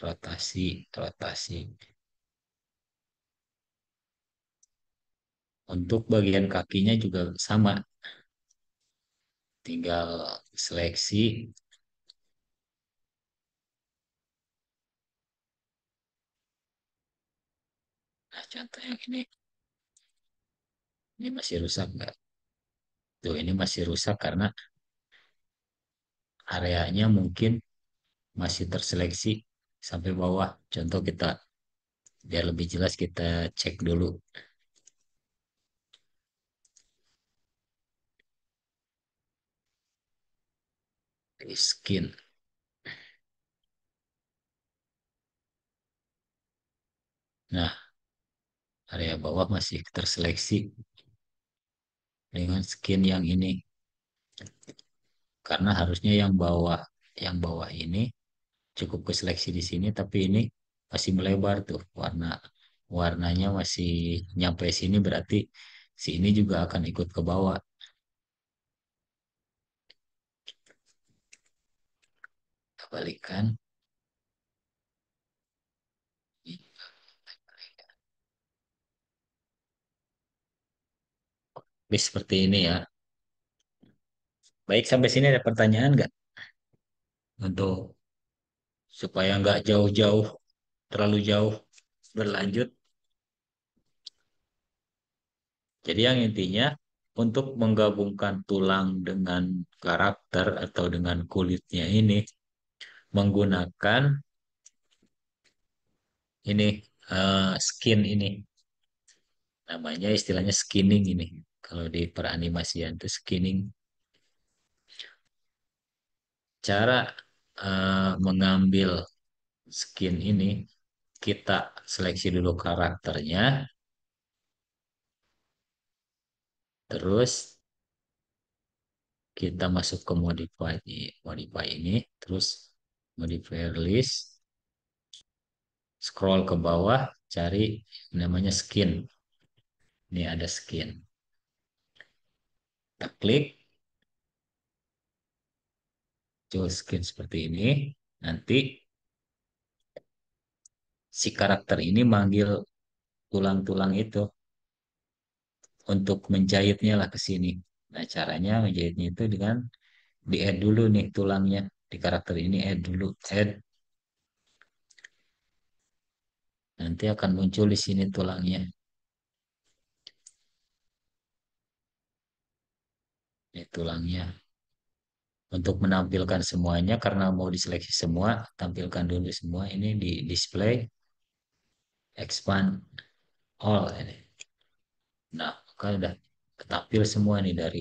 Rotasi, rotasi. Untuk bagian kakinya juga sama. Tinggal seleksi. Nah, contoh yang ini masih rusak nggak? Tuh, ini masih rusak karena areanya mungkin masih terseleksi sampai bawah. Contoh kita, biar lebih jelas kita cek dulu di skin. Nah, area bawah masih terseleksi dengan skin yang ini. Karena harusnya yang bawah ini cukup keseleksi di sini, tapi ini masih melebar tuh warnanya masih nyampe sini, berarti si ini juga akan ikut ke bawah. Kita balikan. Oke, seperti ini ya. Baik, sampai sini ada pertanyaan nggak? Untuk supaya nggak jauh-jauh, terlalu jauh berlanjut. Jadi yang intinya untuk menggabungkan tulang dengan karakter atau dengan kulitnya ini menggunakan ini skin ini. Namanya istilahnya skinning ini. Kalau di peranimasian itu skinning. Cara mengambil skin ini, kita seleksi dulu karakternya, terus kita masuk ke modify ini, terus modifier list, scroll ke bawah, cari namanya skin. Ini ada skin. Kita klik, muncul skin seperti ini. Nanti si karakter ini manggil tulang-tulang itu untuk menjahitnya lah ke sini. Nah, caranya menjahitnya itu dengan di-add dulu nih tulangnya. Di karakter ini add dulu, add. Nanti akan muncul di sini tulangnya. Ini tulangnya. Untuk menampilkan semuanya, karena mau diseleksi semua, tampilkan dulu semua. Ini di display, expand all ini. Nah, maka udah ketampil semua nih dari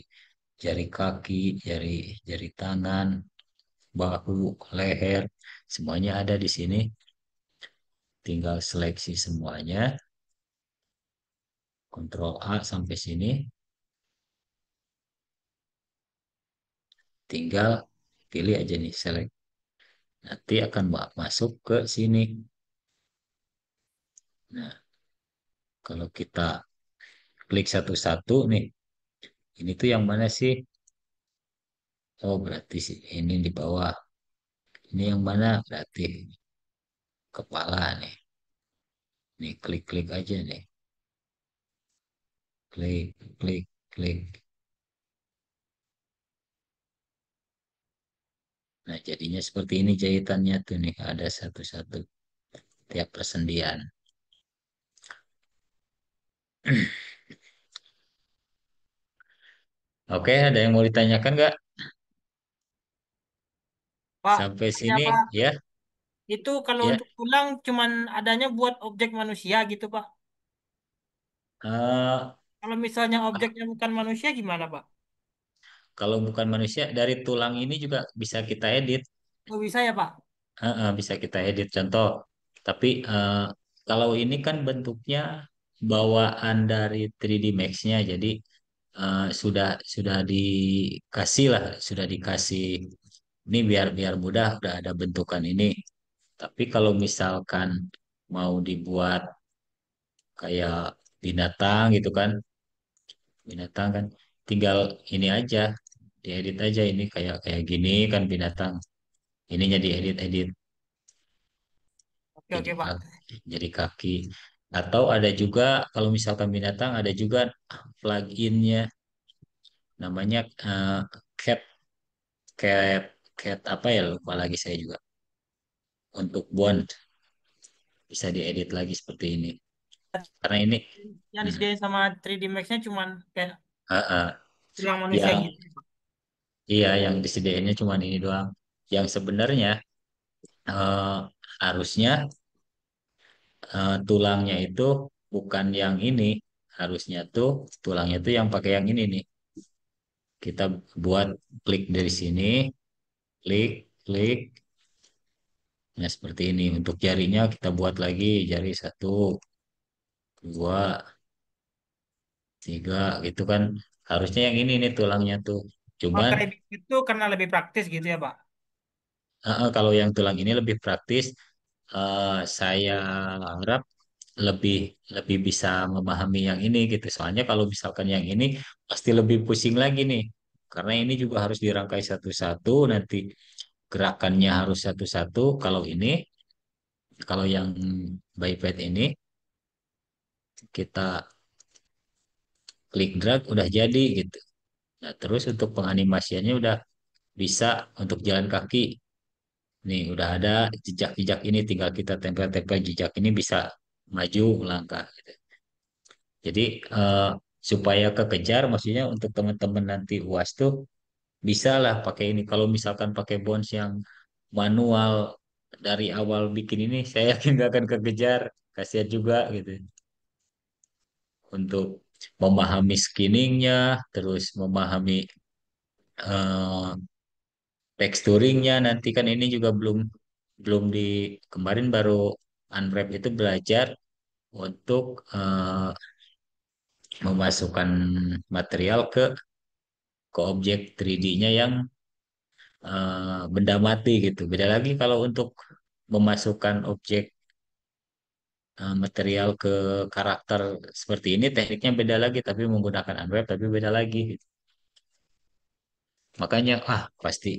jari kaki, jari jari tangan, bahu, leher, semuanya ada di sini. Tinggal seleksi semuanya, Ctrl A sampai sini, tinggal pilih aja nih select. Nanti akan masuk ke sini. Nah, kalau kita klik satu-satu nih, ini tuh yang mana sih? Oh, berarti sih ini di bawah. Ini yang mana? Berarti kepala nih. Nih, klik-klik aja nih. Klik, klik, klik. Nah, jadinya seperti ini jahitannya tuh nih. Ada satu-satu tiap persendian. Oke, ada yang mau ditanyakan nggak? Pak, Sampai ya sini, Pak, ya, itu kalau ya. untuk tulang cuman adanya buat objek manusia gitu Pak. Eh, Kalau misalnya objeknya bukan manusia gimana Pak? kalau bukan manusia, dari tulang ini juga bisa kita edit. Oh bisa ya Pak? Bisa kita edit contoh. Tapi kalau ini kan bentuknya bawaan dari 3D Max-nya, jadi sudah dikasih lah, sudah dikasih ini biar biar mudah, udah ada bentukan ini. Tapi kalau misalkan mau dibuat kayak binatang gitu kan, binatang kan tinggal ini aja, diedit aja ini kayak kayak gini kan binatang, ininya diedit edit Oke jadi oke Pak. jadi kaki. Atau ada juga kalau misalkan binatang ada juga pluginnya namanya cat cat cat apa ya, lupa lagi saya juga, untuk bond bisa diedit lagi seperti ini karena ini Yang hmm, disediain sama 3D Max-nya cuman kayak ah, ah, tulang manusia yang gitu. iya yang disediainnya cuma ini doang, yang sebenarnya eh, harusnya tulangnya itu bukan yang ini, harusnya tuh tulangnya tuh yang pakai yang ini nih, kita buat klik dari sini, klik klik, nah seperti ini untuk jarinya kita buat lagi jari satu dua tiga gitu kan, harusnya yang ini nih tulangnya tuh, cuman Pakai itu karena lebih praktis gitu ya Pak. kalau yang tulang ini lebih praktis, saya harap lebih lebih bisa memahami yang ini gitu. Soalnya kalau misalkan yang ini pasti lebih pusing lagi nih. Karena ini juga harus dirangkai satu-satu, nanti gerakannya harus satu-satu. Kalau yang biped ini kita klik drag udah jadi gitu. Nah, terus untuk penganimasiannya udah bisa untuk jalan kaki. Nih udah ada jejak-jejak ini, tinggal kita tempel-tempel jejak ini bisa maju melangkah gitu. Jadi eh, supaya kekejar, maksudnya untuk teman-teman nanti UAS tuh bisa lah pakai ini. Kalau misalkan pakai Bones yang manual dari awal bikin ini, saya yakin nggak akan kekejar. Kasihan juga gitu. Untuk memahami skinningnya, terus memahami eh, texturingnya. Nanti kan ini juga belum belum di kemarin baru Unwrap itu belajar untuk memasukkan material ke objek 3D-nya yang benda mati gitu. Beda lagi kalau untuk memasukkan objek material ke karakter seperti ini, tekniknya beda lagi, tapi menggunakan Unwrap tapi beda lagi, gitu. Makanya pasti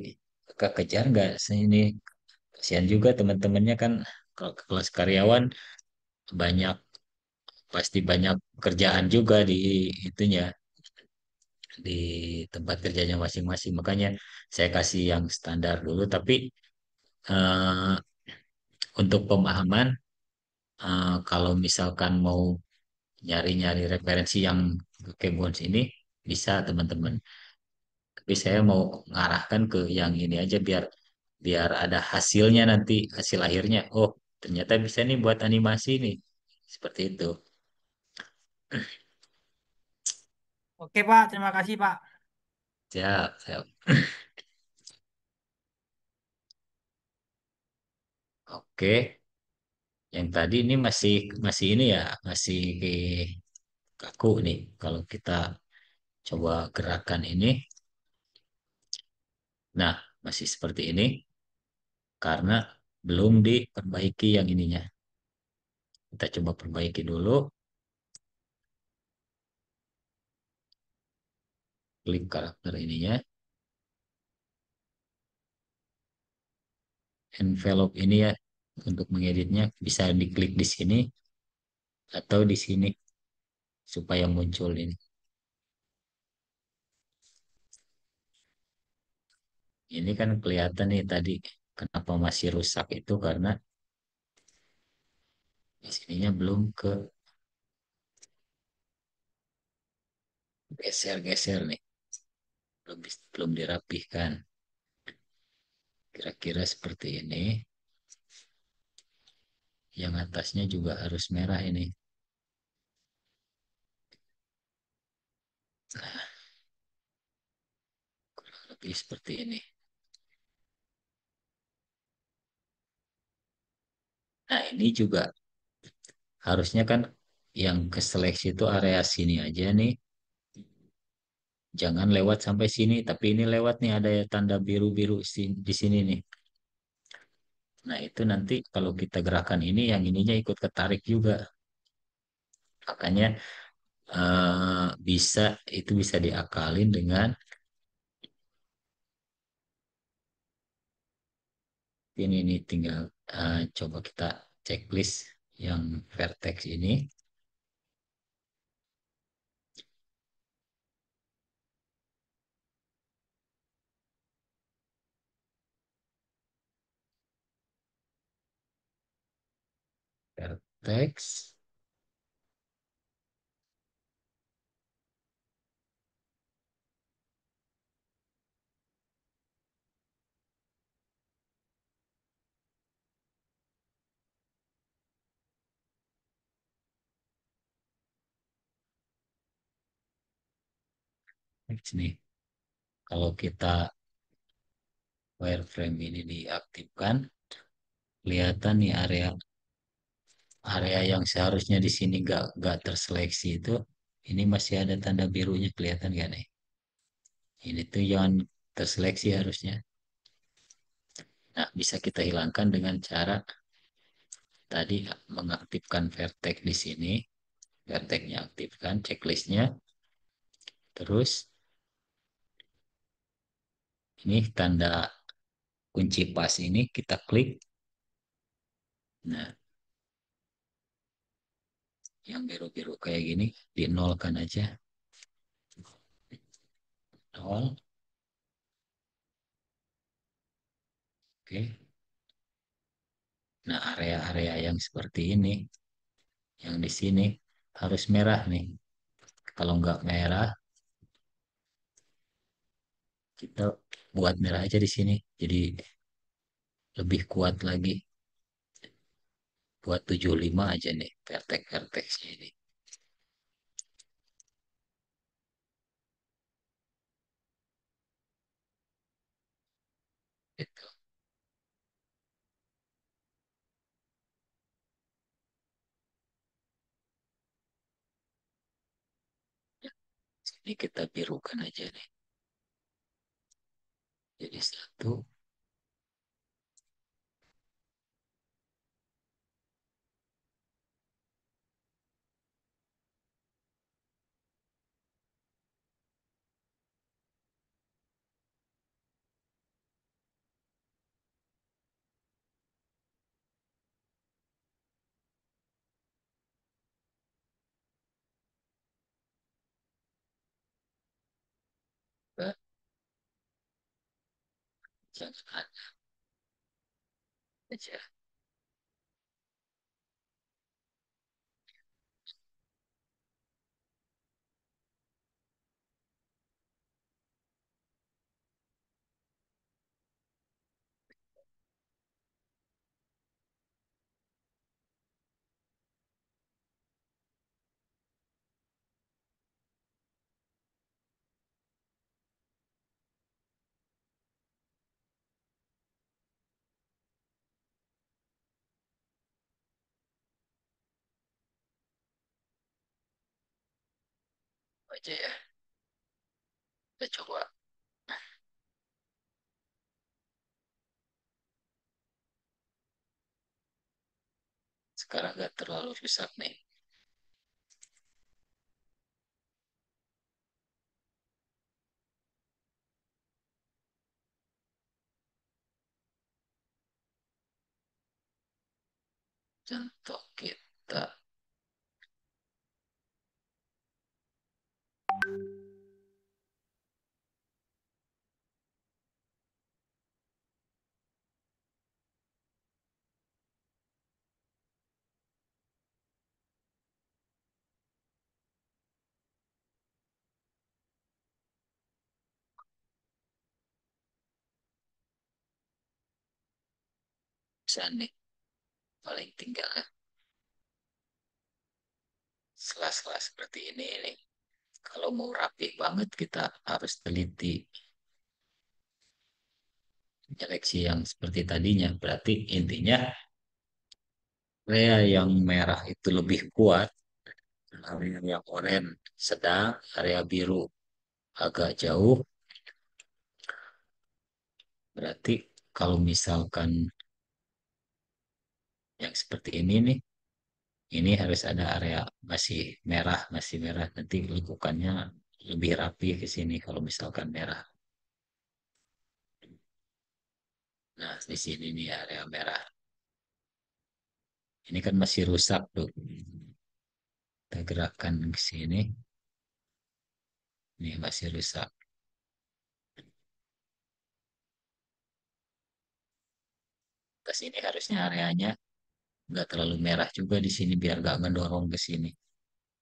kekejar nggak ini, kasihan juga teman-temannya kan, kalau ke kelas karyawan banyak, pasti banyak kerjaan juga di itunya, di tempat kerjanya masing-masing. Makanya saya kasih yang standar dulu, tapi eh, untuk pemahaman, kalau misalkan mau nyari-nyari referensi yang pakai bonds ini bisa teman-teman. Tapi saya mau mengarahkan ke yang ini aja biar biar ada hasilnya nanti, hasil akhirnya. Oh, ternyata bisa nih buat animasi nih. Seperti itu. Oke Pak, terima kasih Pak. Siap, siap. Oke, yang tadi ini masih masih ini ya, masih kaku nih. Kalau kita coba gerakan ini, nah masih seperti ini karena belum diperbaiki yang ininya. Kita coba perbaiki dulu, klik karakter ininya, envelope ini ya, untuk mengeditnya bisa diklik di sini atau di sini supaya muncul ini. Ini kan kelihatan nih tadi kenapa masih rusak itu karena di sininya belum ke geser-geser nih, belum dirapihkan. Kira-kira seperti ini. Yang atasnya juga harus merah ini. Nah, lebih seperti ini. Nah, ini juga harusnya kan yang ke seleksi itu area sini aja nih. Jangan lewat sampai sini, tapi ini lewat nih ada ya tanda biru-biru di sini nih. Nah, itu nanti kalau kita gerakan ini, yang ininya ikut ketarik juga. Makanya bisa itu bisa diakalin dengan ini nih tinggal coba kita checklist yang vertex ini. Vertex. Nih, kalau kita wireframe ini diaktifkan, kelihatan nih area area yang seharusnya di sini nggak terseleksi itu, ini masih ada tanda birunya kelihatan nggak nih? Ini tuh yang terseleksi harusnya. Nah, bisa kita hilangkan dengan cara tadi mengaktifkan vertex di sini, vertexnya aktifkan, checklistnya, terus ini tanda kunci pas ini kita klik. Nah, yang biru-biru kayak gini dinolkan aja, nol. Oke. Nah, area-area yang seperti ini, yang di sini harus merah nih. Kalau nggak merah, kita buat merah aja di sini. Jadi lebih kuat lagi. Buat 75 aja nih, vertex-vertexnya ini. Itu. Sini kita birukan aja nih. Jadi satu, dua, jangan ada aja. Aja ya. Kita coba. Sekarang nggak terlalu rusak nih. Contoh kita bisa nih. Paling tinggal ya. Sela-sela seperti ini nih. Kalau mau rapi banget kita harus teliti seleksi yang seperti tadinya. Berarti intinya area yang merah itu lebih kuat, area yang oranye sedang, area biru agak jauh. Berarti kalau misalkan yang seperti ini nih, Ini harus ada area masih merah. Nanti lekukannya lebih rapi ke sini kalau misalkan merah. Nah, di sini nih area merah. Ini kan masih rusak tuh. Kita gerakkan ke sini. Ini masih rusak. Ke sini harusnya areanya nggak terlalu merah juga di sini biar nggak ngedorong ke sini.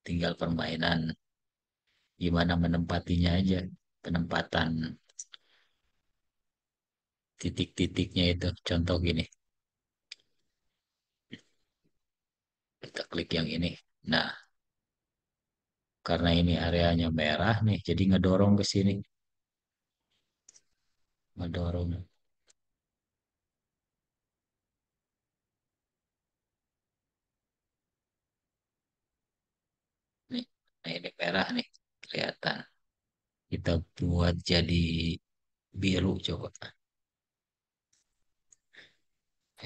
Tinggal permainan gimana menempatinya aja. Penempatan titik-titiknya itu. Contoh gini. Kita klik yang ini. Nah, karena ini areanya merah nih, jadi ngedorong ke sini. Ngedorong. Nih, nah ini merah nih. Kelihatan. Kita buat jadi biru coba.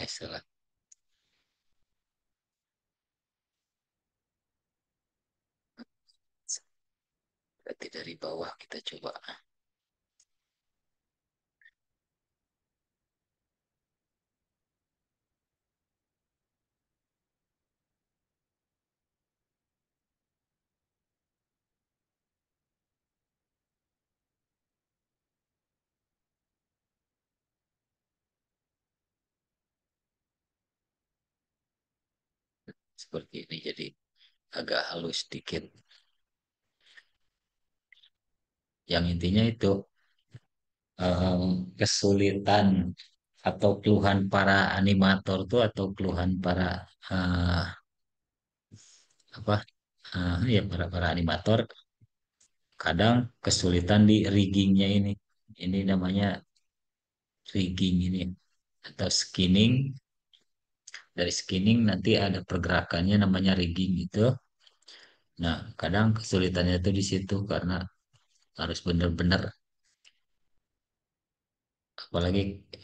Salah. Berarti dari bawah kita coba. Seperti ini. Jadi agak halus sedikit. Yang intinya itu kesulitan atau keluhan para animator tuh atau keluhan para eh, apa ya para para animator kadang kesulitan di riggingnya ini. Ini namanya rigging ini atau skinning. Dari skinning nanti ada pergerakannya namanya rigging itu. Nah, kadang kesulitannya itu di situ karena harus benar-benar apalagi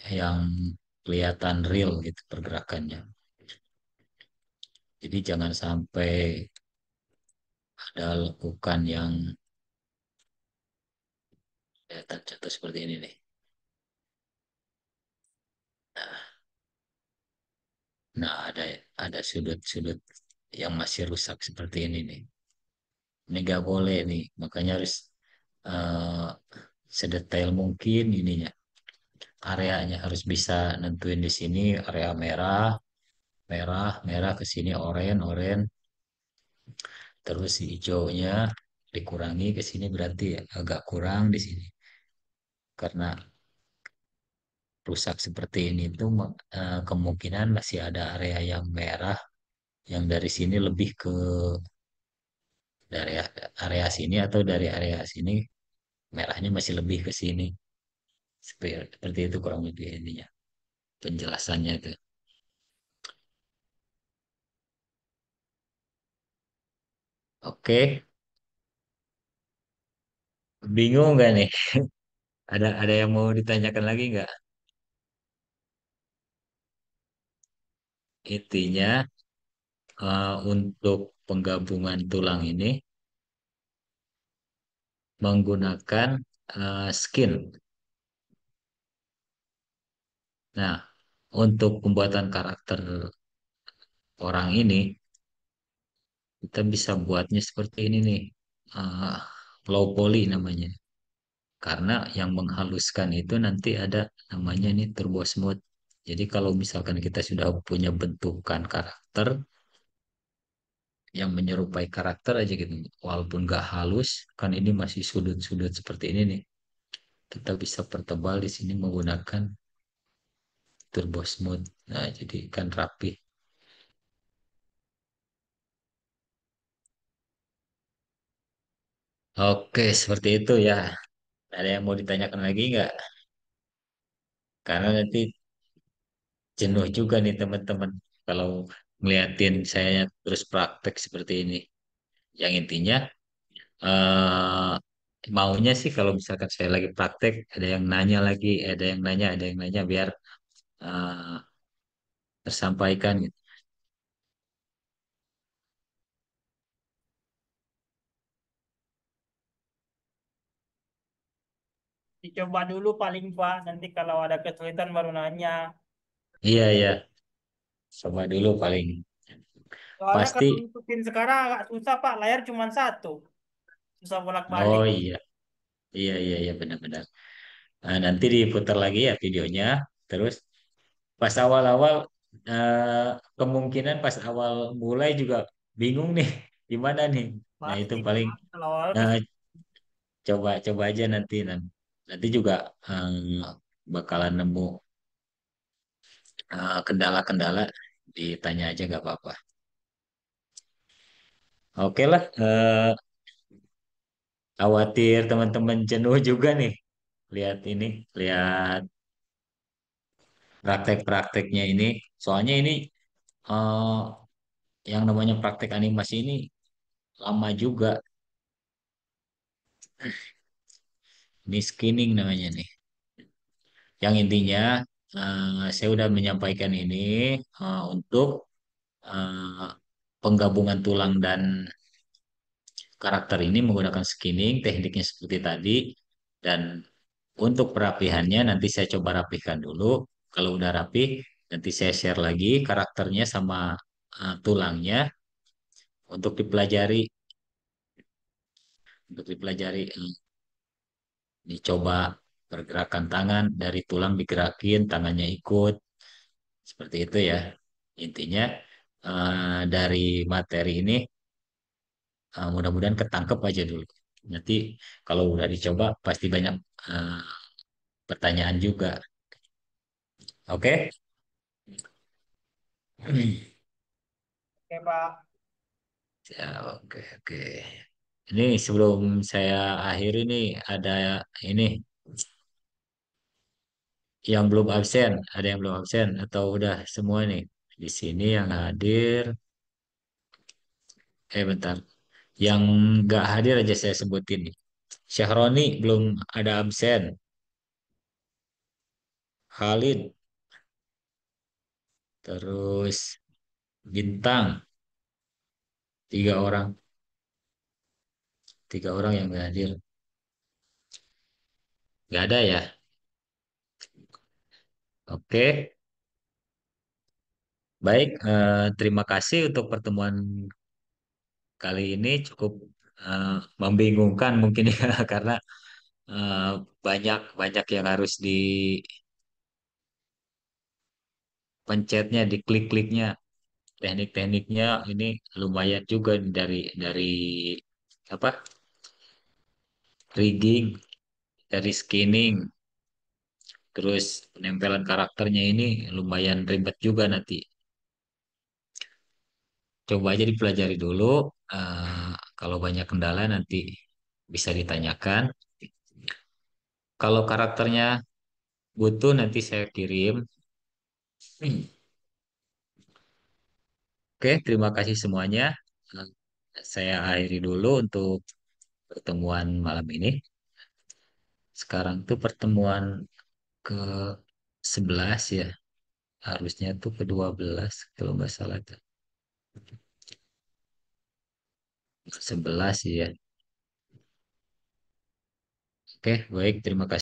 yang kelihatan real gitu pergerakannya. Jadi jangan sampai ada lekukan yang kelihatan contoh seperti ini nih. Nah, ada sudut-sudut yang masih rusak seperti ini nih. Ini nggak boleh nih, makanya harus eh, sedetail mungkin ininya. Areanya harus bisa nentuin di sini area merah, merah, merah ke sini oranye, oranye, terus si hijaunya dikurangi ke sini berarti agak kurang di sini. Karena rusak seperti ini tuh kemungkinan masih ada area yang merah yang dari sini lebih ke dari area sini atau dari area sini merahnya masih lebih ke sini. Seperti itu kurang lebih intinya penjelasannya itu. Oke, bingung nggak nih? Ada yang mau ditanyakan lagi nggak? Intinya untuk penggabungan tulang ini menggunakan skin. Nah, untuk pembuatan karakter orang ini kita bisa buatnya seperti ini nih. Eh, Low poly namanya. Karena yang menghaluskan itu nanti ada namanya nih turbo smooth. Jadi kalau misalkan kita sudah punya bentukan karakter yang menyerupai karakter aja gitu, walaupun nggak halus, kan ini masih sudut-sudut seperti ini nih. Kita bisa pertebal di sini menggunakan turbo smooth. Nah, jadi kan rapi. Oke, seperti itu ya. Ada yang mau ditanyakan lagi nggak? Karena nanti jenuh juga nih teman-teman kalau ngeliatin saya terus praktek seperti ini. Yang intinya eh maunya sih kalau misalkan saya lagi praktek, ada yang nanya lagi, ada yang nanya biar eh, tersampaikan gitu. Dicoba dulu paling Pak. Nanti kalau ada kesulitan baru nanya. Iya, iya. Coba dulu paling. Soalnya kalau Pasti. ngikutin sekarang agak susah Pak. Layar cuma satu. Susah bolak-balik. Oh iya. Iya, iya, iya, benar-benar. Nah, nanti diputar lagi ya videonya. Terus pas awal-awal, kemungkinan pas awal mulai juga bingung nih gimana nih. Nah, itu Pasti paling, Pak. Kalau awal eh, pasti. coba coba aja nanti, nanti juga bakalan nemu kendala-kendala, ditanya aja gak apa-apa. Oke lah, khawatir teman-teman jenuh juga nih lihat ini, lihat praktek-prakteknya ini. Soalnya ini, eh, yang namanya praktek animasi ini lama juga. Ini skinning namanya nih. Yang intinya, saya udah menyampaikan ini untuk eh, penggabungan tulang dan karakter ini menggunakan skinning, tekniknya seperti tadi. Dan untuk perapihannya nanti saya coba rapihkan dulu. Kalau udah rapih, nanti saya share lagi karakternya sama tulangnya untuk dipelajari, dicoba pergerakan tangan dari tulang digerakin, tangannya ikut seperti itu ya. Intinya, dari materi ini, mudah-mudahan ketangkep aja dulu. Nanti kalau udah dicoba pasti banyak eh, pertanyaan juga. Oke? Oke Pak. Ya, oke, oke. Ini sebelum saya akhiri nih, ada ini yang belum absen, ada yang belum absen atau udah semua nih di sini yang hadir. Bentar, yang nggak hadir aja saya sebutin nih. Syahroni belum ada absen. Khalid, terus Bintang, tiga orang, tiga orang yang nggak hadir. Nggak ada ya? Oke, baik. Terima kasih untuk pertemuan kali ini, cukup eh, membingungkan mungkin ya karena eh, banyak banyak yang harus dipencetnya, diklik-kliknya, teknik-tekniknya ini lumayan juga dari apa? Rigging, dari skinning, terus penempelan karakternya ini lumayan ribet juga nanti. Coba aja dipelajari dulu. eh, Kalau banyak kendala nanti bisa ditanyakan. Kalau karakternya butuh nanti saya kirim. Oke, terima kasih semuanya. Eh, Saya akhiri dulu untuk pertemuan malam ini. Sekarang tuh pertemuan ke 11 ya. Harusnya tuh ke 12 kalau nggak salah tuh. 11 ya. Oke, baik. Terima kasih.